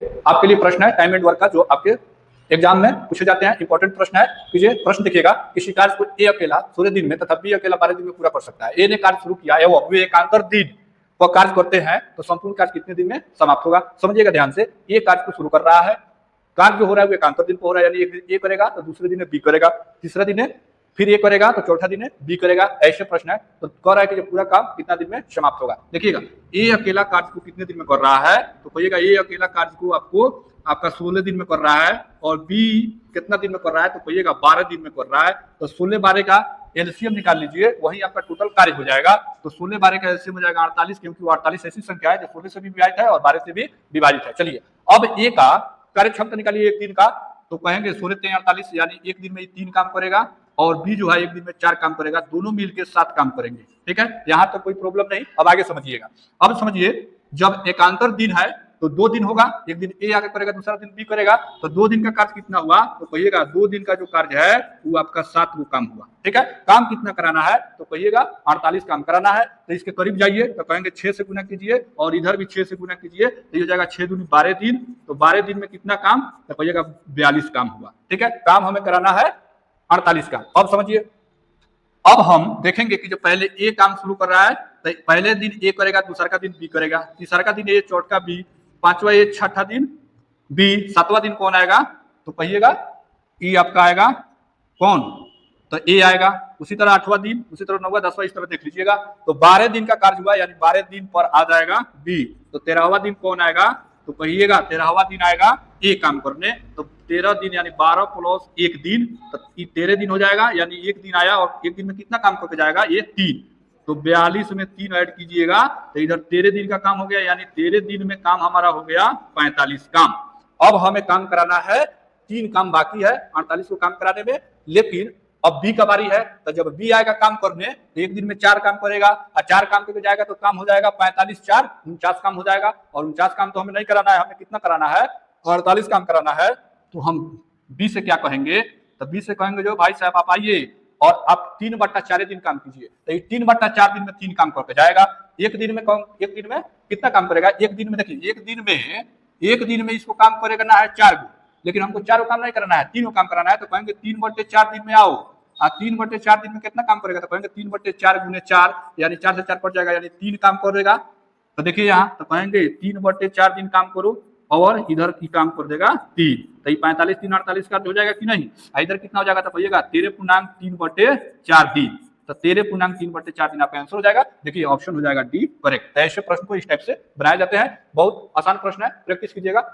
आपके लिए प्रश्न है टाइम एंड वर्क का, जो आपके एग्जाम में पूछे जाते हैं। इंपॉर्टेंट प्रश्न है। कीजिए, प्रश्न देखिएगा। किसी कार्य को ए अकेला 16 दिन में तथा बी अकेला 12 दिन में पूरा कर सकता है। ए ने कार्य शुरू किया एवं वे एकांतर दिन वह कार्य करते हैं तो संपूर्ण कार्य कितने दिन में समाप्त होगा। समझिएगा ध्यान से। ये कार्य को शुरू कर रहा है, कार्य जो हो रहा है वो एकांतर दिन पर हो रहा है, यानी एक दिन ए करेगा तो दूसरे दिन बी करेगा, तीसरा दिन फिर ए करेगा तो चौथा दिन बी करेगा। ऐसे प्रश्न है। तो कह रहा है कि पूरा काम कितना दिन में समाप्त होगा। देखिएगा, ए अकेला कार्य को कितने दिन में कर रहा है, तो कहिएगा ए अकेला कार्य को आपका 16 दिन में कर रहा है, और बी कितना दिन में कर रहा है, तो कहिएगा 12 दिन में कर रहा है। तो 16-12 का एलसीएम निकाल लीजिए, वही आपका टोटल कार्य हो जाएगा। तो 16-12 का एलसीएम हो जाएगा 48, क्योंकि 48 ऐसी संख्या है जो 16 से भी विभाजित है और 12 से भी विभाजित है। चलिए, अब ए का कार्य क्षमता निकालिए एक दिन का, तो कहेंगे 16×3=48, यानी एक दिन में 3 काम करेगा, और बी जो है एक दिन में 4 काम करेगा, दोनों मिलकर 7 काम करेंगे। ठीक है, यहां तक कोई प्रॉब्लम नहीं। अब आगे समझिएगा। अब समझिए, जब एकांतर दिन है तो 2 दिन होगा, एक दिन ए आगे करेगा, दूसरा दिन बी करेगा, तो 2 दिन का कार्य कितना हुआ, तो कहिएगा 2 दिन का जो कार्य है वो आपका 7 वो काम हुआ। ठीक है, काम कितना कराना है, तो कहिएगा 48 काम कराना है। तो इसके करीब जाइए तो कहेंगे 6 से गुना कीजिए, और इधर भी 6 से गुना कीजिए, तो ये हो जाएगा 6 दूनी 12 दिन। तो 12 दिन में कितना काम, तो कहिएगा 42 काम हुआ। ठीक है, काम हमें कराना है 48 काम। अब समझिए, अब हम देखेंगे कि जो पहले ए काम शुरू कर रहा है, तो पहले दिन ए करेगा, दूसरा का दिन बी करेगा, तीसरा का दिन ए, चौथा बी, पांचवा ए, छठा दिन बी, सातवां दिन कौन आएगा, तो कहिएगा ई आपका आएगा कौन, तो ए आएगा। उसी तरह 8वां दिन, उसी तरह 9वां, 10वां, इस तरह देख लीजिएगा। तो 12 दिन का कार्य हुआ, यानी 12 दिन पर आ जाएगा बी। तो 13वां दिन कौन आएगा, तो कहिएगा 13वां दिन आएगा ए काम करने। तो 13 दिन यानी 12 प्लस 1 दिन, तो 13 दिन हो जाएगा, यानी एक दिन आया और एक दिन में कितना काम करके जाएगा, ये 3। तो 42 में 3 ऐड कीजिएगा, तो इधर 13 दिन का काम हो गया, यानी 13 दिन में काम हमारा हो गया 45 काम। अब हमें काम कराना है, 3 काम बाकी है 48 को काम कराने में। लेकिन अब बी का बारी है, तो जब बी आएगा काम करने, तो एक दिन में 4 काम करेगा, और 4 काम करके जाएगा तो काम हो जाएगा 45 4 49 काम हो जाएगा। और 49 काम तो हमें नहीं कराना है, हमें कितना कराना है, 48 काम कराना है। तो हम बी से क्या कहेंगे, तो बी से कहेंगे जो भाई साहब आप आइए और आप 3/4 दिन काम कीजिए। तो ये 3/4 दिन में 3 काम करके जाएगा। एक दिन में कितना काम करेगा, एक दिन में देखिए, एक दिन में इसको काम करेगा ना है 4 गो, लेकिन हमको 4 काम नहीं करना है, 3 काम कराना है। तो कहेंगे 3/4 दिन में आओ, 3/4 दिन में कितना काम करेगा, तो कहेंगे 3/4 गुने 4, यानी 4 से 4 कट जाएगा, यानी 3 काम करेगा। तो देखिए यहाँ, तो कहेंगे 3/4 दिन काम करो, और इधर की काम कर देगा 3। तो 45 3 48 का हो जाएगा कि नहीं। इधर कितना हो जाएगा, तो कहिएगा 13.3/4 दिन। तो 13.3/4 दिन आपका आंसर हो जाएगा। देखिए ऑप्शन हो जाएगा डी करेक्ट। तो ऐसे प्रश्न को इस टाइप से बनाए जाते हैं। बहुत आसान प्रश्न है, प्रैक्टिस कीजिएगा।